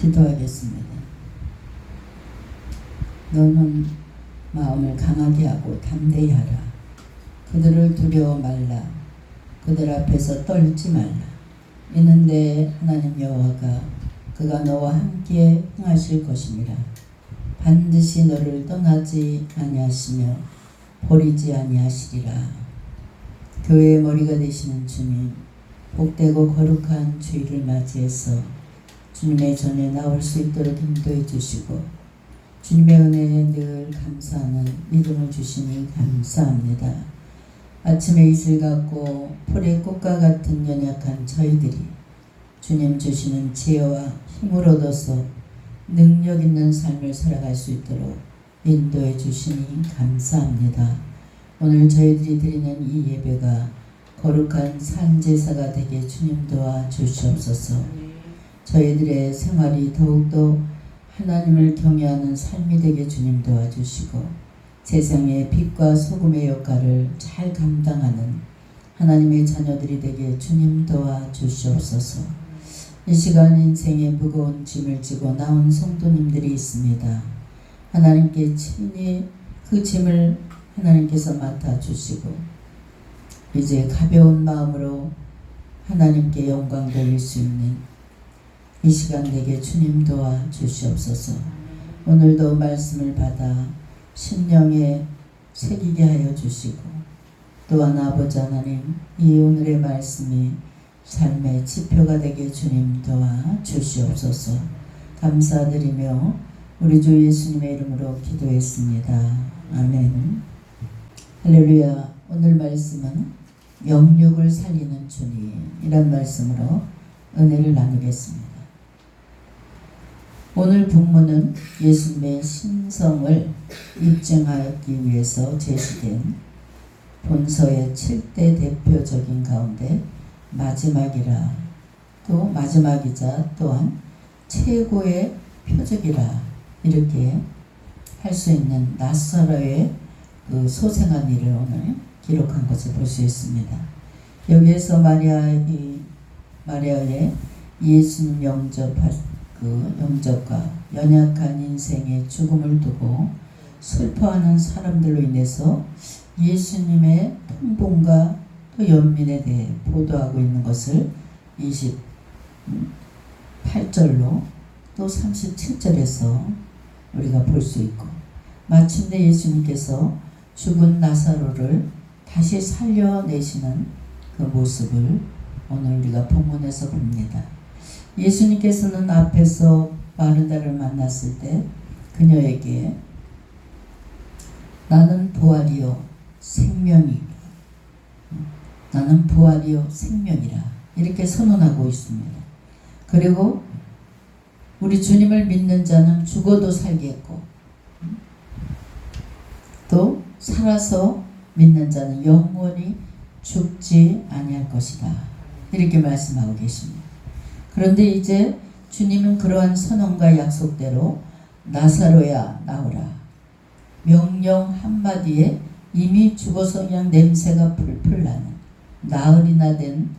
기도하겠습니다. 너는 마음을 강하게 하고 담대히 하라. 그들을 두려워 말라. 그들 앞에서 떨지 말라. 이는 내 하나님 여호와가 그가 너와 함께 행하실 것임이라. 반드시 너를 떠나지 아니하시며 버리지 아니하시리라. 교회의 머리가 되시는 주님, 복되고 거룩한 주일을 맞이해서 주님의 전에 나올 수 있도록 인도해 주시고 주님의 은혜에 늘 감사하는 믿음을 주시니 감사합니다. 아침에 이슬 같고 풀의 꽃과 같은 연약한 저희들이 주님 주시는 지혜와 힘을 얻어서 능력 있는 삶을 살아갈 수 있도록 인도해 주시니 감사합니다. 오늘 저희들이 드리는 이 예배가 거룩한 산제사가 되게 주님 도와 주시옵소서. 저희들의 생활이 더욱더 하나님을 경외하는 삶이 되게 주님 도와주시고 세상의 빛과 소금의 역할을 잘 감당하는 하나님의 자녀들이 되게 주님 도와주시옵소서. 이 시간 인생의 무거운 짐을 지고 나온 성도님들이 있습니다. 하나님께 친히 그 짐을 하나님께서 맡아주시고 이제 가벼운 마음으로 하나님께 영광 돌릴 수 있는 이 시간 되게 주님 도와주시옵소서. 오늘도 말씀을 받아 심령에 새기게 하여 주시고 또한 아버지 하나님 이 오늘의 말씀이 삶의 지표가 되게 주님 도와주시옵소서. 감사드리며 우리 주 예수님의 이름으로 기도했습니다. 아멘. 할렐루야. 오늘 말씀은 영육을 살리는 주님이란 말씀으로 은혜를 나누겠습니다. 오늘 본문은 예수님의 신성을 입증하기 위해서 제시된 본서의 7대 대표적인 가운데 마지막이라 또 마지막이자 또한 최고의 표적이라 이렇게 할 수 있는 나사로의 그 소생한 일을 오늘 기록한 것을 볼 수 있습니다. 여기에서 마리아의 예수님 영접과 연약한 인생의 죽음을 두고 슬퍼하는 사람들로 인해서 예수님의 통봉과 또 연민에 대해 보도하고 있는 것을 28절로 또 37절에서 우리가 볼 수 있고 마침내 예수님께서 죽은 나사로를 다시 살려내시는 그 모습을 오늘 우리가 본문에서 봅니다. 예수님께서는 앞에서 마르다를 만났을 때 그녀에게 나는 부활이요 생명이라 나는 부활이요 생명이라 이렇게 선언하고 있습니다. 그리고 우리 주님을 믿는 자는 죽어도 살겠고 또 살아서 믿는 자는 영원히 죽지 아니할 것이다. 이렇게 말씀하고 계십니다. 그런데 이제 주님은 그러한 선언과 약속대로 나사로야 나오라. 명령 한마디에 이미 죽어서 그냥 냄새가 풀풀 나는 나흘이나 된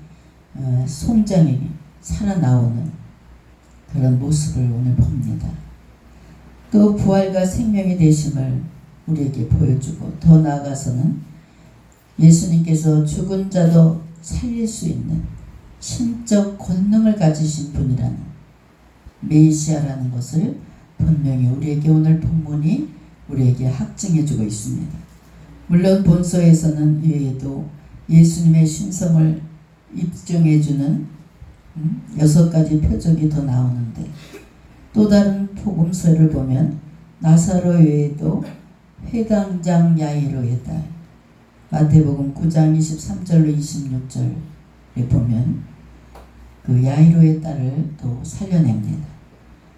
송장이 살아나오는 그런 모습을 오늘 봅니다. 또 부활과 생명이 되심을 우리에게 보여주고 더 나아가서는 예수님께서 죽은 자도 살릴 수 있는 신적 권능을 가지신 분이라는 메시아라는 것을 분명히 우리에게 오늘 본문이 우리에게 확증해주고 있습니다. 물론 본서에서는 이외에도 예수님의 신성을 입증해주는 6가지 표적이 더 나오는데 또 다른 복음서를 보면 나사로 외에도 회당장 야이로의 딸 마태복음 9장 23절로 26절에 보면 그 야이로의 딸을 또 살려냅니다.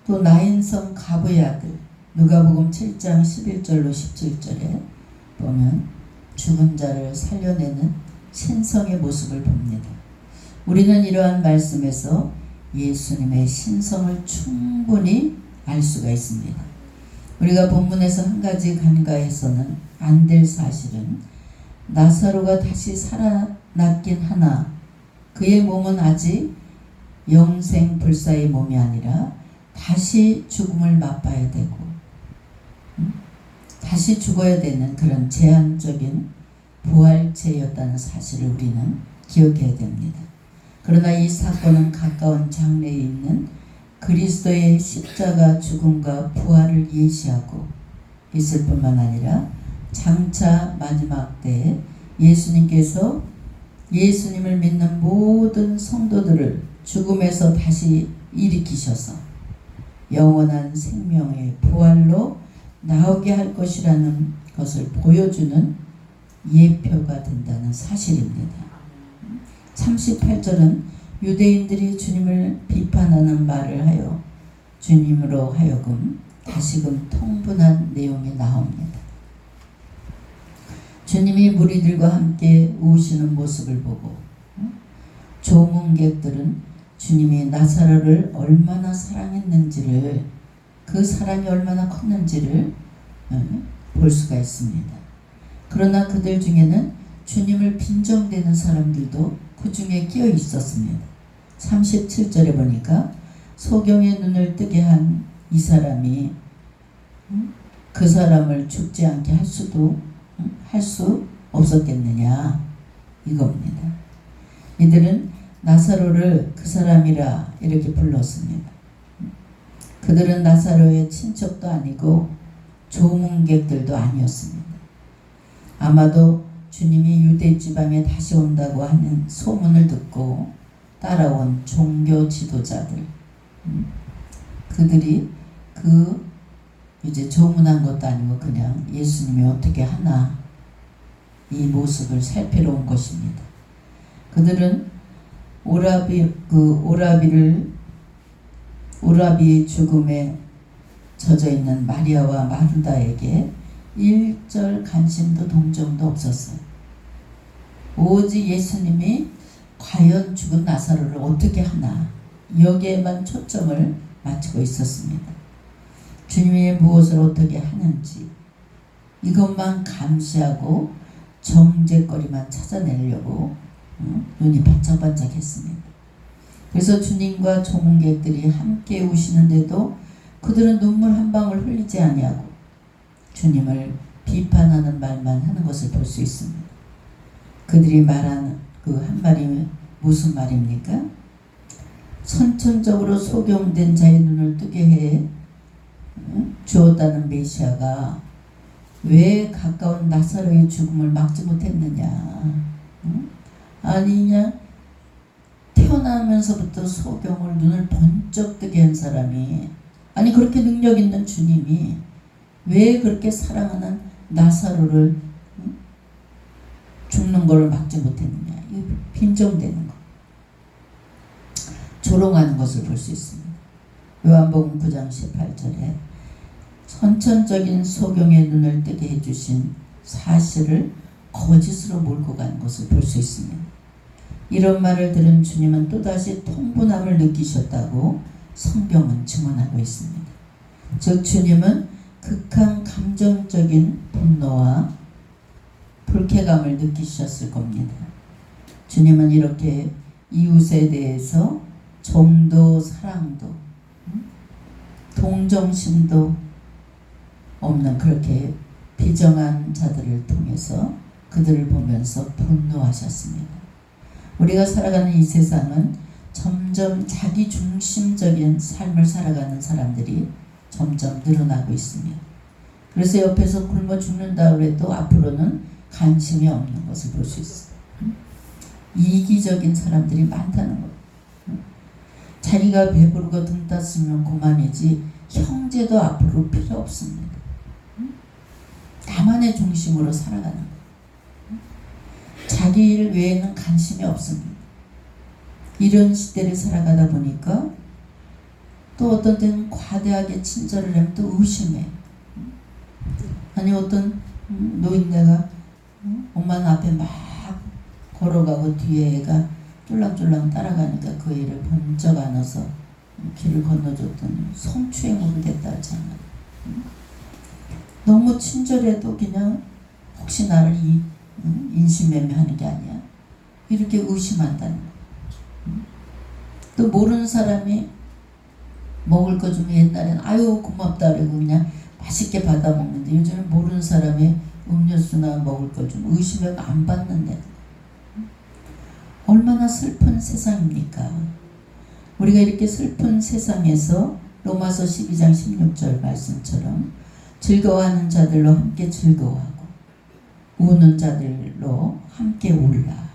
또 나인성 가브의 아들 누가복음 7장 11절로 17절에 보면 죽은 자를 살려내는 신성의 모습을 봅니다. 우리는 이러한 말씀에서 예수님의 신성을 충분히 알 수가 있습니다. 우리가 본문에서 한 가지 간과해서는 안 될 사실은 나사로가 다시 살아났긴 하나 그의 몸은 아직 영생 불사의 몸이 아니라 다시 죽음을 맛봐야 되고 다시 죽어야 되는 그런 제한적인 부활체였다는 사실을 우리는 기억해야 됩니다. 그러나 이 사건은 가까운 장래에 있는 그리스도의 십자가 죽음과 부활을 예시하고 있을 뿐만 아니라 장차 마지막 때에 예수님께서 예수님을 믿는 모든 성도들을 죽음에서 다시 일으키셔서 영원한 생명의 부활로 나오게 할 것이라는 것을 보여주는 예표가 된다는 사실입니다. 38절은 유대인들이 주님을 비판하는 말을 하여 주님으로 하여금 다시금 통분한 내용이 나옵니다. 주님이 무리들과 함께 오시는 모습을 보고 조문객들은 주님이 나사로를 얼마나 사랑했는지를, 그 사랑이 얼마나 컸는지를 볼 수가 있습니다. 그러나 그들 중에는 주님을 빈정대는 사람들도 그 중에 끼어 있었습니다. 37절에 보니까 소경의 눈을 뜨게 한 이 사람이 그 사람을 죽지 않게 할 수 없었겠느냐, 이겁니다. 이들은 나사로를 그 사람이라 이렇게 불렀습니다. 그들은 나사로의 친척도 아니고 조문객들도 아니었습니다. 아마도 주님이 유대 지방에 다시 온다고 하는 소문을 듣고 따라온 종교 지도자들, 그들이 이제 조문한 것도 아니고 그냥 예수님이 어떻게 하나 이 모습을 살피러 온 것입니다. 그들은 오라비의 죽음에 젖어 있는 마리아와 마르다에게 일절 관심도 동정도 없었어요. 오직 예수님이 과연 죽은 나사로를 어떻게 하나, 여기에만 초점을 맞추고 있었습니다. 주님이 무엇을 어떻게 하는지 이것만 감시하고 정죄거리만 찾아내려고 눈이 반짝반짝 했습니다. 그래서 주님과 조문객들이 함께 오시는데도 그들은 눈물 한 방울 흘리지 아니하고 주님을 비판하는 말만 하는 것을 볼 수 있습니다. 그들이 말하는 그 한 말이 무슨 말입니까? 선천적으로 소경된 자의 눈을 뜨게 해 주었다는 메시아가 왜 가까운 나사로의 죽음을 막지 못했느냐? 아니냐? 태어나면서부터 소경을 눈을 번쩍 뜨게 한 사람이, 아니 그렇게 능력 있는 주님이 왜 그렇게 사랑하는 나사로를 죽는 걸 막지 못했느냐? 이 빈정되는 것, 조롱하는 것을 볼 수 있습니다. 요한복음 9장 18절에 선천적인 소경의 눈을 뜨게 해주신 사실을 거짓으로 몰고 가는 것을 볼 수 있습니다. 이런 말을 들은 주님은 또다시 통분함을 느끼셨다고 성경은 증언하고 있습니다. 즉 주님은 극한 감정적인 분노와 불쾌감을 느끼셨을 겁니다. 주님은 이렇게 이웃에 대해서 정도 사랑도 동정심도 없는 그렇게 비정한 자들을 통해서 그들을 보면서 분노하셨습니다. 우리가 살아가는 이 세상은 점점 자기 중심적인 삶을 살아가는 사람들이 점점 늘어나고 있습니다. 그래서 옆에서 굶어 죽는다 그래도 앞으로는 관심이 없는 것을 볼 수 있어요. 이기적인 사람들이 많다는 것. 자기가 배부르고 등 땄으면 그만이지 형제도 앞으로 필요 없습니다. 나만의 중심으로 살아가는 것. 자기 일 외에는 관심이 없습니다. 이런 시대를 살아가다 보니까 또 어떤 때는 과대하게 친절을 하면 또 의심해. 아니 어떤 노인네가 엄마는 앞에 막 걸어가고 뒤에 애가 쫄랑쫄랑 따라가니까 그 애를 번쩍 안아서 길을 건너줬더니 성추행으로 됐다 하잖아. 너무 친절해도 그냥 혹시 나를 인신매매하는 게 아니야? 이렇게 의심한다는 거. 또 모르는 사람이 먹을 거 좀 옛날에는 아유 고맙다 그러고 그냥 맛있게 받아 먹는데 요즘은 모르는 사람의 음료수나 먹을 걸 좀 의심해가 안 받는데 얼마나 슬픈 세상입니까? 우리가 이렇게 슬픈 세상에서 로마서 12장 16절 말씀처럼 즐거워하는 자들로 함께 즐거워하고 우는 자들로 함께 울라.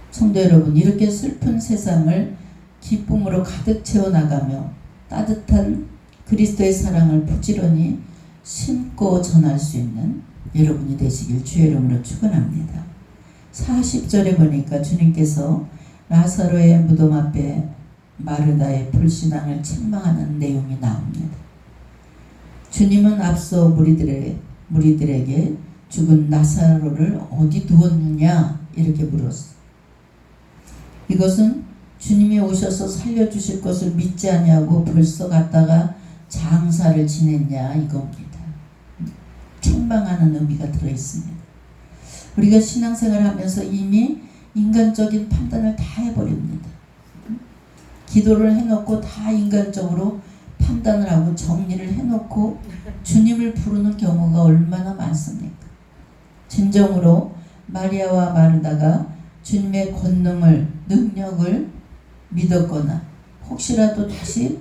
성도 여러분, 이렇게 슬픈 세상을 기쁨으로 가득 채워나가며 따뜻한 그리스도의 사랑을 부지런히 심고 전할 수 있는 여러분이 되시길 주의 이름으로 축원합니다. 40절에 보니까 주님께서 라사로의 무덤 앞에 마르다의 불신앙을 책망하는 내용이 나옵니다. 주님은 앞서 무리들에게 죽은 나사로를 어디 두었느냐 이렇게 물었어. 이것은 주님이 오셔서 살려주실 것을 믿지 아니하고 벌써 갔다가 장사를 지냈냐 이겁니다. 책망하는 의미가 들어있습니다. 우리가 신앙생활을 하면서 이미 인간적인 판단을 다 해버립니다. 기도를 해놓고 다 인간적으로 판단을 하고 정리를 해놓고 주님을 부르는 경우가 얼마나 많습니까? 진정으로 마리아와 마르다가 주님의 권능을, 능력을 믿었거나 혹시라도 다시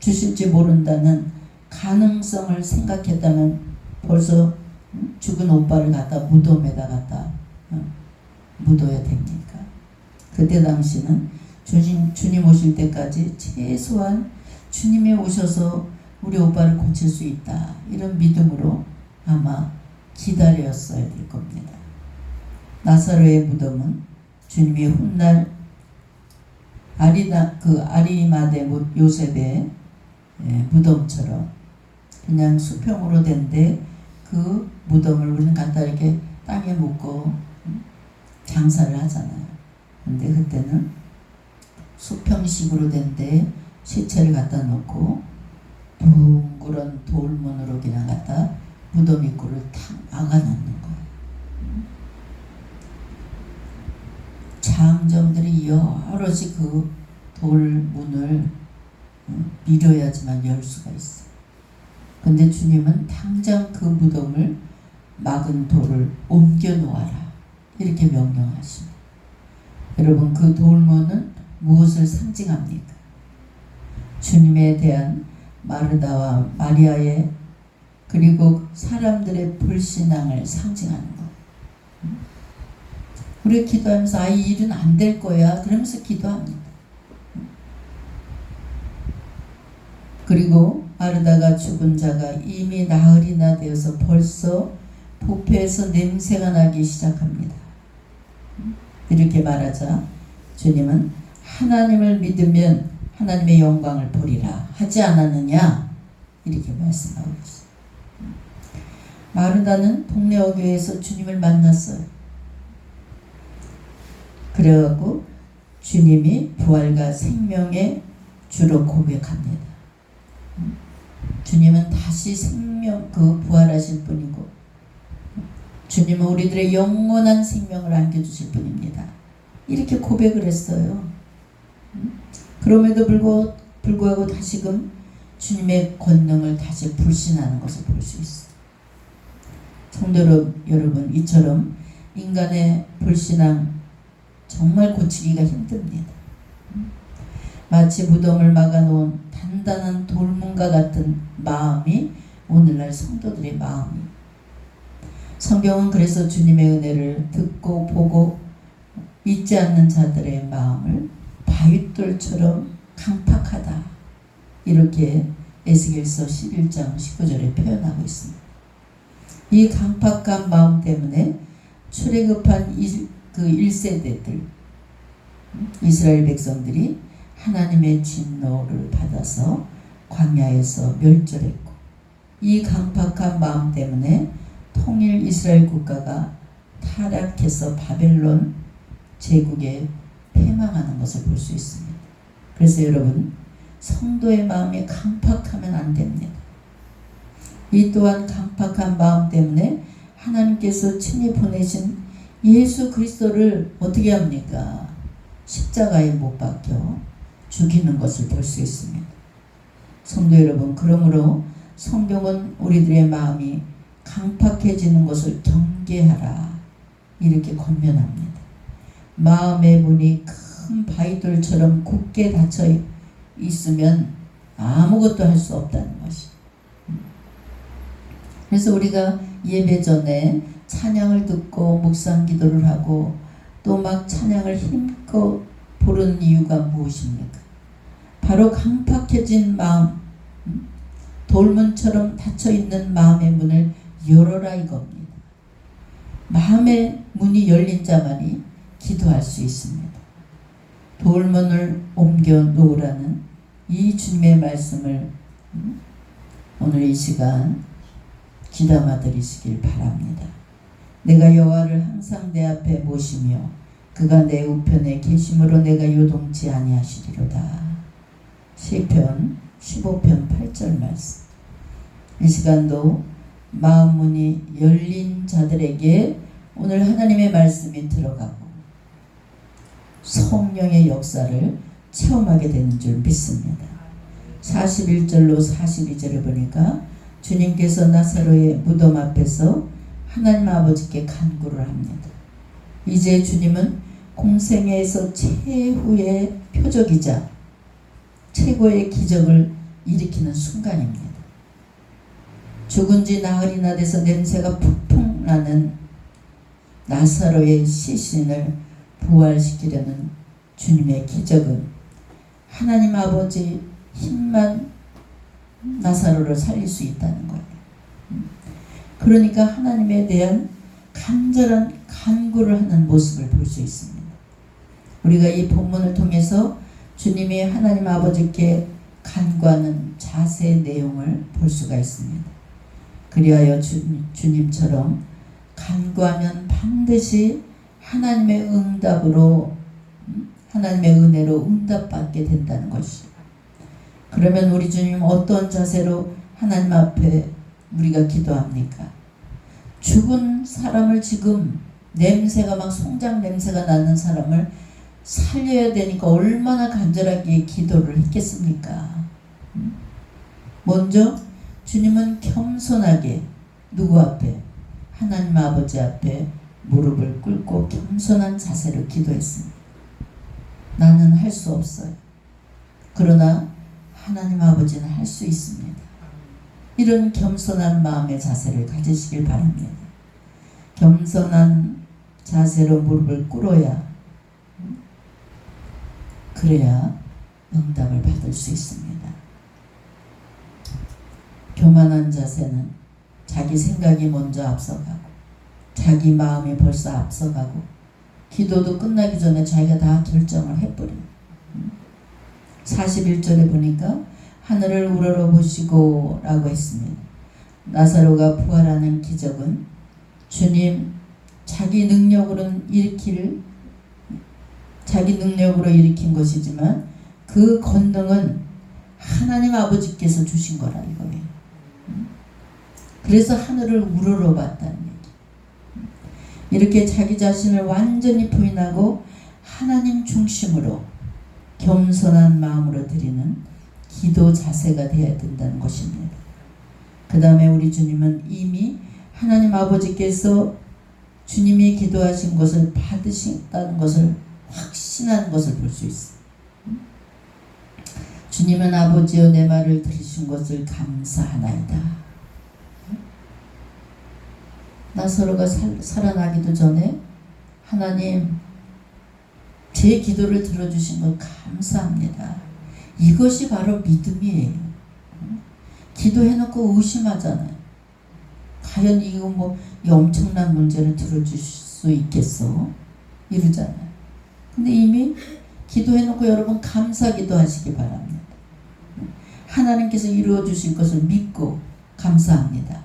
주실지 모른다는 가능성을 생각했다면 벌써 죽은 오빠를 갖다 무덤에다 갖다 묻어야 됩니까? 그때 당시는 주님 오실 때까지 최소한 주님이 오셔서 우리 오빠를 고칠 수 있다 이런 믿음으로 아마 기다렸어야 될 겁니다. 나사로의 무덤은 주님이 훗날 아리마대 요셉의 무덤처럼 그냥 수평으로 된데 그 무덤을 우리는 갖다 이렇게 땅에 묻고 장사를 하잖아요. 근데 그때는 수평식으로 된데 시체를 갖다 놓고 둥그런 돌문으로 그냥 갖다 무덤 입구를 탁 막아 놓는 거예요. 장정들이 여럿이 그 돌문을 밀어야지만 열 수가 있어요. 근데 주님은 당장 그 무덤을 막은 돌을 옮겨 놓아라 이렇게 명령하십니다. 여러분, 그 돌문은 무엇을 상징합니까? 주님에 대한 마르다와 마리아의 그리고 사람들의 불신앙을 상징하는 것. 우리가 기도하면서 이 일은 안 될 거야 그러면서 기도합니다. 그리고 마르다가 죽은 자가 이미 나흘이나 되어서 벌써 부패에서 냄새가 나기 시작합니다. 이렇게 말하자 주님은 하나님을 믿으면 하나님의 영광을 보리라 하지 않았느냐 이렇게 말씀하고 있어요. 마르다는 동네 어교에서 주님을 만났어요. 그래갖고 주님이 부활과 생명의 주로 고백합니다. 주님은 다시 부활하실 분이고 주님은 우리들의 영원한 생명을 안겨주실 분입니다. 이렇게 고백을 했어요. 그럼에도 불구하고 다시금 주님의 권능을 다시 불신하는 것을 볼 수 있어요. 성도 여러분, 이처럼 인간의 불신앙 정말 고치기가 힘듭니다. 마치 무덤을 막아놓은 단단한 돌문과 같은 마음이 오늘날 성도들의 마음이. 성경은 그래서 주님의 은혜를 듣고 보고 잊지 않는 자들의 마음을 바윗돌처럼 강팍하다 이렇게 에스겔서 11장 19절에 표현하고 있습니다. 이 강팍한 마음 때문에 출애굽한 그 1세대들 이스라엘 백성들이 하나님의 진노를 받아서 광야에서 멸절했고 이 강팍한 마음 때문에 통일 이스라엘 국가가 타락해서 바벨론 제국에 패망하는 것을 볼 수 있습니다. 그래서 여러분, 성도의 마음이 강팍하면 안 됩니다. 이 또한 강팍한 마음 때문에 하나님께서 친히 보내신 예수 그리스도를 어떻게 합니까? 십자가에 못 박혀 죽이는 것을 볼 수 있습니다. 성도 여러분, 그러므로 성경은 우리들의 마음이 강팍해지는 것을 경계하라 이렇게 권면합니다. 마음의 문이 큰 바위돌처럼 굳게 닫혀 있으면 아무것도 할 수 없다는 것이. 그래서 우리가 예배 전에 찬양을 듣고 묵상 기도를 하고 또 막 찬양을 힘껏 부르는 이유가 무엇입니까? 바로 강팍해진 마음, 돌문처럼 닫혀있는 마음의 문을 열어라 이겁니다. 마음의 문이 열린 자만이 기도할 수 있습니다. 돌문을 옮겨 놓으라는 이 주님의 말씀을 오늘 이 시간 귀담아 들으시길 바랍니다. 내가 여호와를 항상 내 앞에 모시며 그가 내 우편에 계심으로 내가 요동치 아니하시리로다. 시편 15편 8절 말씀. 이 시간도 마음 문이 열린 자들에게 오늘 하나님의 말씀이 들어가고 성령의 역사를 체험하게 되는 줄 믿습니다. 41절로 42절을 보니까 주님께서 나사로의 무덤 앞에서 하나님 아버지께 간구를 합니다. 이제 주님은 공생애에서 최후의 표적이자 최고의 기적을 일으키는 순간입니다. 죽은 지 나흘이나 돼서 냄새가 푹푹 나는 나사로의 시신을 부활시키려는 주님의 기적은 하나님 아버지 힘만 나사로를 살릴 수 있다는 거예요. 그러니까 하나님에 대한 간절한 간구를 하는 모습을 볼 수 있습니다. 우리가 이 본문을 통해서 주님이 하나님 아버지께 간구하는 자세의 내용을 볼 수가 있습니다. 그리하여 주님처럼 간구하면 반드시 하나님의 응답으로 하나님의 은혜로 응답받게 된다는 것이죠. 그러면 우리 주님 어떤 자세로 하나님 앞에 우리가 기도합니까? 죽은 사람을 지금 냄새가 막 송장 냄새가 나는 사람을 살려야 되니까 얼마나 간절하게 기도를 했겠습니까? 먼저 주님은 겸손하게 누구 앞에? 하나님 아버지 앞에 무릎을 꿇고 겸손한 자세로 기도했습니다. 나는 할 수 없어요. 그러나 하나님 아버지는 할 수 있습니다. 이런 겸손한 마음의 자세를 가지시길 바랍니다. 겸손한 자세로 무릎을 꿇어야 그래야 응답을 받을 수 있습니다. 교만한 자세는 자기 생각이 먼저 앞서가고 자기 마음이 벌써 앞서가고 기도도 끝나기 전에 자기가 다 결정을 해버려요. 41절에 보니까 하늘을 우러러보시고 라고 했습니다. 나사로가 부활하는 기적은 주님 자기 능력으로 일으킨 것이지만 그 권능은 하나님 아버지께서 주신 거라 이거예요. 그래서 하늘을 우러러봤다는 얘기. 이렇게 자기 자신을 완전히 부인하고 하나님 중심으로 겸손한 마음으로 드리는 기도 자세가 되어야 된다는 것입니다. 그 다음에 우리 주님은 이미 하나님 아버지께서 주님이 기도하신 것을 받으신다는 것을 확신하는 것을 볼 수 있어요. 주님은 아버지여 내 말을 들으신 것을 감사하나이다. 나사로가 살아나기도 전에 하나님 제 기도를 들어주신 것 감사합니다. 이것이 바로 믿음이에요. 기도해놓고 의심하잖아요. 과연 이거 뭐 이 엄청난 문제를 들어줄 수 있겠어? 이러잖아요. 근데 이미 기도해놓고 여러분 감사기도 하시기 바랍니다. 하나님께서 이루어주신 것을 믿고 감사합니다.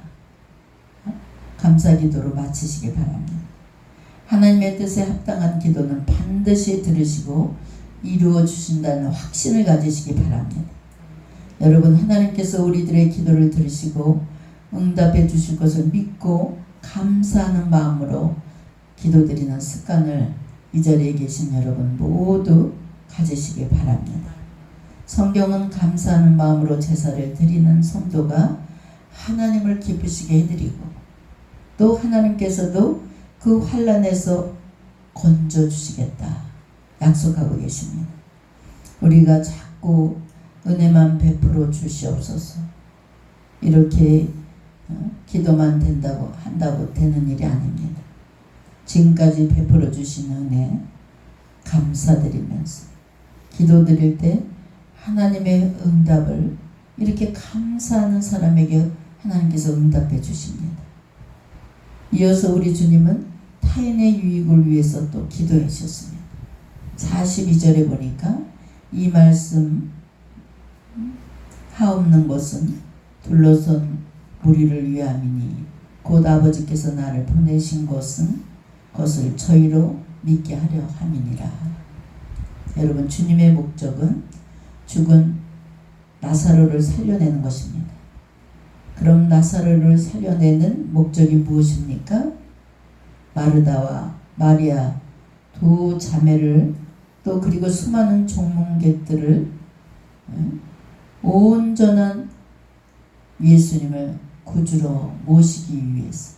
감사기도로 마치시기 바랍니다. 하나님의 뜻에 합당한 기도는 반드시 들으시고 이루어 주신다는 확신을 가지시기 바랍니다. 여러분 하나님께서 우리들의 기도를 들으시고 응답해 주실 것을 믿고 감사하는 마음으로 기도드리는 습관을 이 자리에 계신 여러분 모두 가지시기 바랍니다. 성경은 감사하는 마음으로 제사를 드리는 성도가 하나님을 기쁘시게 해드리고 또 하나님께서도 그 환난에서 건져주시겠다 약속하고 계십니다. 우리가 자꾸 은혜만 베풀어 주시옵소서 이렇게 기도만 한다고 되는 일이 아닙니다. 지금까지 베풀어 주신 은혜 감사드리면서 기도드릴 때 하나님의 응답을 이렇게 감사하는 사람에게 하나님께서 응답해 주십니다. 이어서 우리 주님은 타인의 유익을 위해서 또 기도해 주셨습니다. 42절에 보니까 이 말씀 하옵는 것은 둘러선 무리를 위함이니 곧 아버지께서 나를 보내신 것을 저희로 믿게 하려 함이니라. 여러분 주님의 목적은 죽은 나사로를 살려내는 것입니다. 그럼 나사로를 살려내는 목적이 무엇입니까? 마르다와 마리아 두 자매를 또 그리고 수많은 종문객들을 온전한 예수님을 구주로 모시기 위해서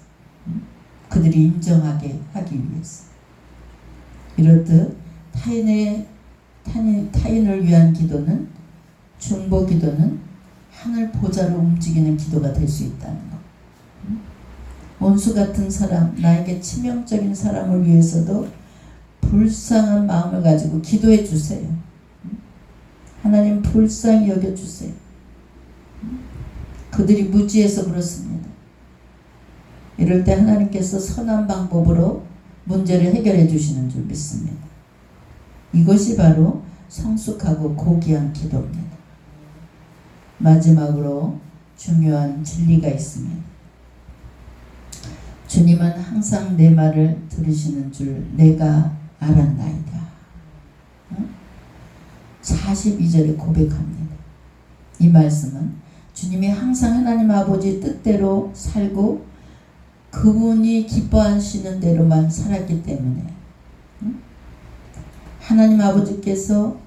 그들이 인정하게 하기 위해서 이렇듯 타인을 위한 기도는 중보 기도는 하늘 보좌로 움직이는 기도가 될 수 있다는 것. 원수 같은 사람, 나에게 치명적인 사람을 위해서도 불쌍한 마음을 가지고 기도해 주세요. 하나님 불쌍히 여겨주세요. 그들이 무지해서 그렇습니다. 이럴 때 하나님께서 선한 방법으로 문제를 해결해 주시는 줄 믿습니다. 이것이 바로 성숙하고 고귀한 기도입니다. 마지막으로 중요한 진리가 있습니다. 주님은 항상 내 말을 들으시는 줄 내가 알았나이다. 42절에 고백합니다. 이 말씀은 주님이 항상 하나님 아버지 뜻대로 살고 그분이 기뻐하시는 대로만 살았기 때문에 하나님 아버지께서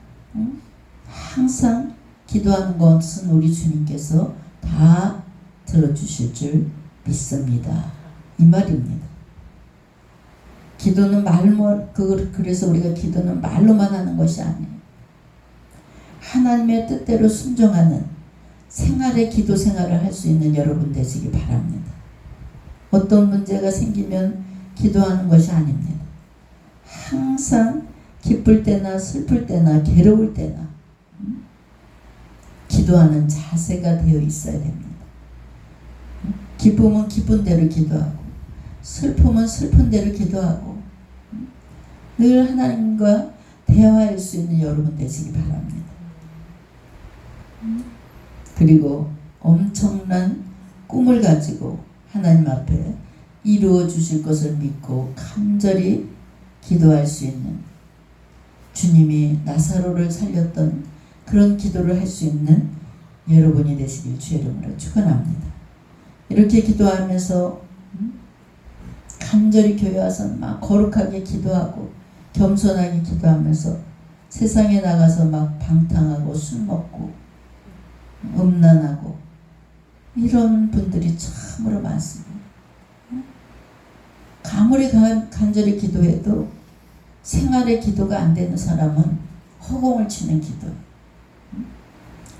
항상 기도하는 것은 우리 주님께서 다 들어주실 줄 믿습니다. 이 말입니다. 기도는 그래서 우리가 기도는 말로만 하는 것이 아니에요. 하나님의 뜻대로 순종하는 생활의 기도 생활을 할 수 있는 여러분 되시기 바랍니다. 어떤 문제가 생기면 기도하는 것이 아닙니다. 항상 기쁠 때나 슬플 때나 괴로울 때나 기도하는 자세가 되어 있어야 됩니다. 기쁨은 기쁜 대로 기도하고 슬픔은 슬픈 대로 기도하고 늘 하나님과 대화할 수 있는 여러분 되시기 바랍니다. 그리고 엄청난 꿈을 가지고 하나님 앞에 이루어 주실 것을 믿고 간절히 기도할 수 있는 주님이 나사로를 살렸던 그런 기도를 할 수 있는 여러분이 되시길 주의 이름으로 축원합니다. 이렇게 기도하면서 간절히 교회 와서 막 거룩하게 기도하고 겸손하게 기도하면서 세상에 나가서 막 방탕하고 술 먹고 음란하고 이런 분들이 참으로 많습니다. 아무리 간절히 기도해도 생활의 기도가 안 되는 사람은 허공을 치는 기도.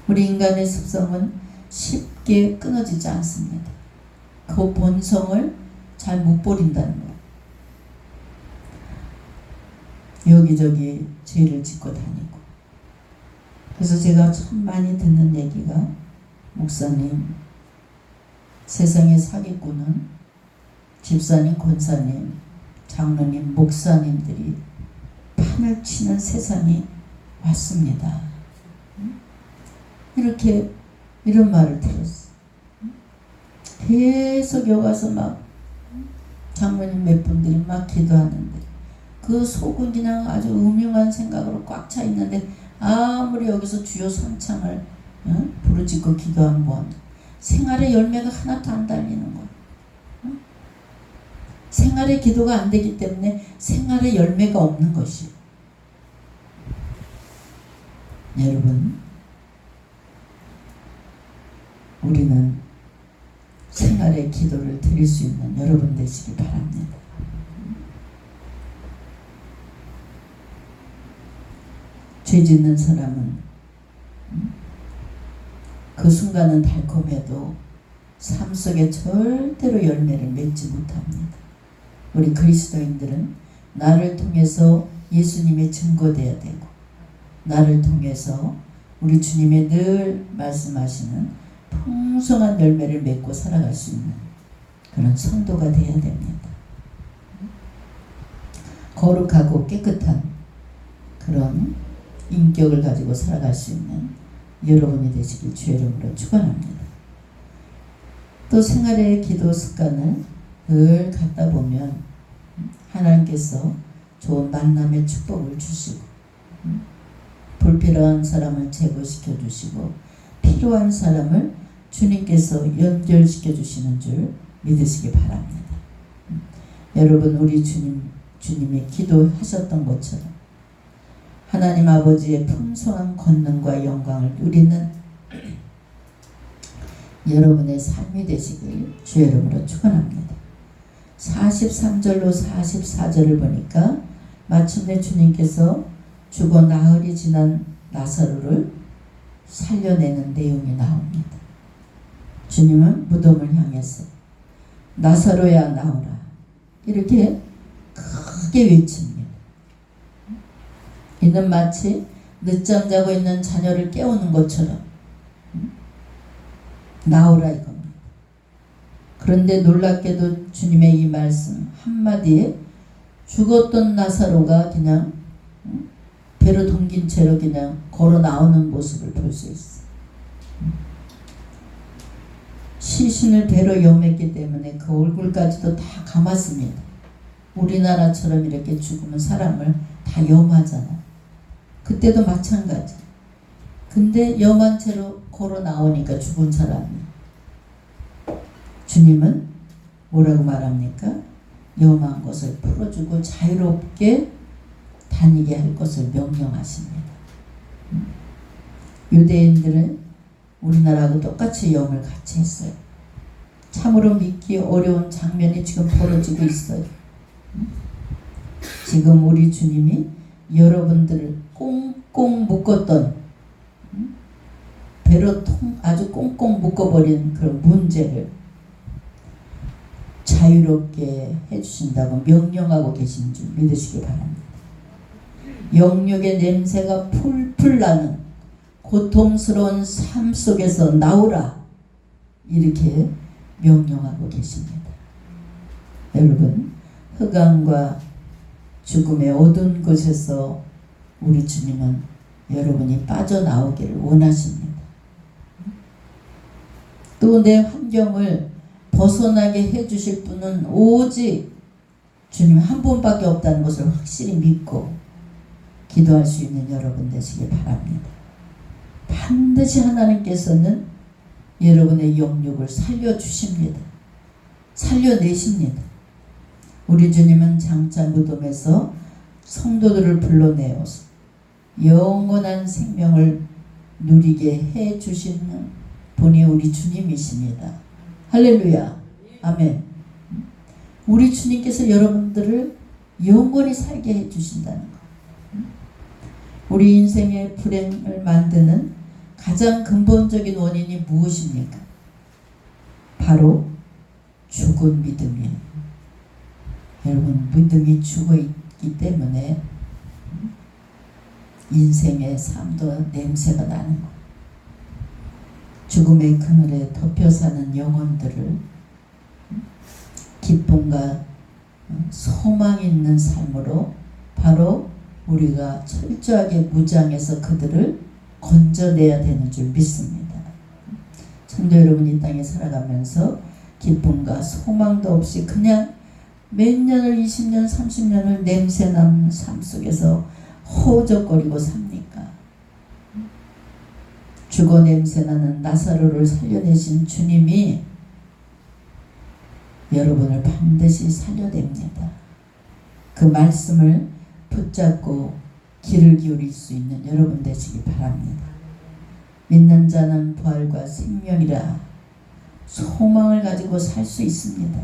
우리 인간의 습성은 쉽게 끊어지지 않습니다. 그 본성을 잘 못 버린다는 것. 여기저기 죄를 짓고 다니고. 그래서 제가 참 많이 듣는 얘기가 목사님, 세상의 사기꾼은 집사님, 권사님, 장로님, 목사님들이 판을 치는 세상이 왔습니다. 이렇게 이런 말을 들었어. 계속 여기 와서 막 장로님 몇 분들이 막 기도하는데 그 속은 그냥 아주 음흉한 생각으로 꽉 차 있는데 아무리 여기서 주여 선창을 부르짖고 기도한 건 생활의 열매가 하나도 안 달리는 거야. 생활의 기도가 안 되기 때문에 생활의 열매가 없는 것이에요. 여러분, 우리는 생활의 기도를 드릴 수 있는 여러분 되시기 바랍니다. 죄 짓는 사람은 그 순간은 달콤해도 삶 속에 절대로 열매를 맺지 못합니다. 우리 그리스도인들은 나를 통해서 예수님의 증거되어야 되고, 나를 통해서 우리 주님의 늘 말씀하시는 풍성한 열매를 맺고 살아갈 수 있는 그런 성도가 되어야 됩니다. 거룩하고 깨끗한 그런 인격을 가지고 살아갈 수 있는 여러분이 되시길 주의 이름으로 축원합니다. 또 생활의 기도 습관을 늘 갖다 보면 하나님께서 좋은 만남의 축복을 주시고, 불필요한 사람을 제거시켜 주시고, 필요한 사람을 주님께서 연결시켜 주시는 줄 믿으시기 바랍니다. 여러분, 우리 주님이 기도하셨던 것처럼 하나님 아버지의 풍성한 권능과 영광을 누리는 여러분의 삶이 되시길 주의 이름으로 축원합니다. 43절로 44절을 보니까 마침내 주님께서 죽어 나흘이 지난 나사로를 살려내는 내용이 나옵니다. 주님은 무덤을 향해서 나사로야 나오라 이렇게 크게 외칩니다. 이는 마치 늦잠 자고 있는 자녀를 깨우는 것처럼 나오라 이겁니다. 그런데 놀랍게도 주님의 이 말씀 한마디에 죽었던 나사로가 그냥 배로 동긴 채로 그냥 걸어 나오는 모습을 볼 수 있어요. 시신을 배로 여맸기 때문에 그 얼굴까지도 다 감았습니다. 우리나라처럼 이렇게 죽으면 사람을 다 염하잖아요. 그때도 마찬가지. 근데 염한 채로 걸어 나오니까 죽은 사람이, 주님은 뭐라고 말합니까? 염한 것을 풀어주고 자유롭게 다니게 할 것을 명령하십니다. 유대인들은 우리나라하고 똑같이 염을 같이 했어요. 참으로 믿기 어려운 장면이 지금 벌어지고 있어요. 지금 우리 주님이 여러분들을 꽁꽁 묶었던, 배로 아주 꽁꽁 묶어버린 그런 문제를 자유롭게 해주신다고 명령하고 계신 줄 믿으시기 바랍니다. 영육의 냄새가 풀풀 나는 고통스러운 삶 속에서 나오라 이렇게 명령하고 계십니다. 여러분, 흑암과 죽음의 어두운 곳에서 우리 주님은 여러분이 빠져나오기를 원하십니다. 또 내 환경을 벗어나게 해주실 분은 오직 주님 한 분밖에 없다는 것을 확실히 믿고 기도할 수 있는 여러분 되시길 바랍니다. 반드시 하나님께서는 여러분의 영육을 살려주십니다. 살려내십니다. 우리 주님은 장차 무덤에서 성도들을 불러내어서 영원한 생명을 누리게 해주시는 분이 우리 주님이십니다. 할렐루야. 아멘. 우리 주님께서 여러분들을 영원히 살게 해주신다는 것. 우리 인생의 불행을 만드는 가장 근본적인 원인이 무엇입니까? 바로 죽은 믿음이에요. 여러분, 믿음이 죽어있기 때문에 인생의 삶도 냄새가 나는 거예요. 죽음의 그늘에 덮여 사는 영혼들을 기쁨과 소망 있는 삶으로 바로 우리가 철저하게 무장해서 그들을 건져내야 되는 줄 믿습니다. 성도 여러분, 이 땅에 살아가면서 기쁨과 소망도 없이 그냥 몇 년을 20년 30년을 냄새나는 삶 속에서 허우적거리고 삽니까? 죽어 냄새나는 나사로를 살려내신 주님이 여러분을 반드시 살려냅니다. 그 말씀을 붙잡고 귀를 기울일 수 있는 여러분 되시기 바랍니다. 믿는 자는 부활과 생명이라 소망을 가지고 살 수 있습니다.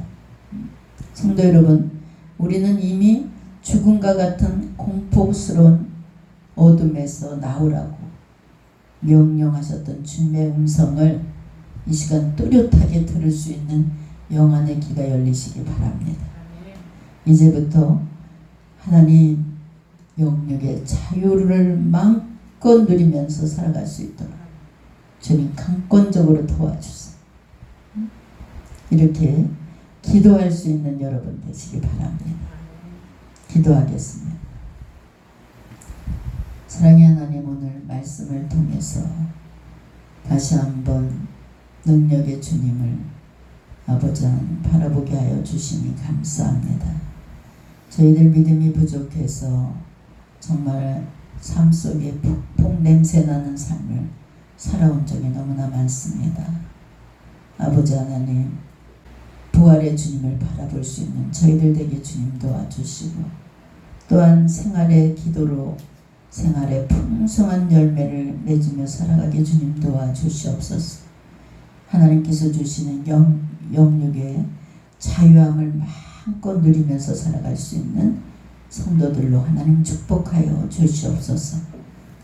성도 여러분, 우리는 이미 죽음과 같은 공포스러운 어둠에서 나오라고 명령하셨던 주님의 음성을 이 시간 뚜렷하게 들을 수 있는 영안의 귀가 열리시기 바랍니다. 이제부터 하나님 영육의 자유를 마음껏 누리면서 살아갈 수 있도록 주님 강권적으로 도와주세요. 이렇게 기도할 수 있는 여러분 되시기 바랍니다. 기도하겠습니다. 사랑의 하나님, 오늘 말씀을 통해서 다시 한번 능력의 주님을 아버지 하나님 바라보게 하여 주시니 감사합니다. 저희들 믿음이 부족해서 정말 삶 속에 폭폭 냄새나는 삶을 살아온 적이 너무나 많습니다. 아버지 하나님, 부활의 주님을 바라볼 수 있는 저희들 되게 주님 도와주시고, 또한 생활의 기도로 생활의 풍성한 열매를 맺으며 살아가게 주님 도와주시옵소서. 하나님께서 주시는 영육의 자유함을 마음껏 누리면서 살아갈 수 있는 성도들로 하나님 축복하여 주시옵소서.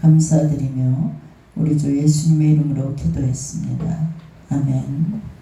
감사드리며 우리 주 예수님의 이름으로 기도했습니다. 아멘.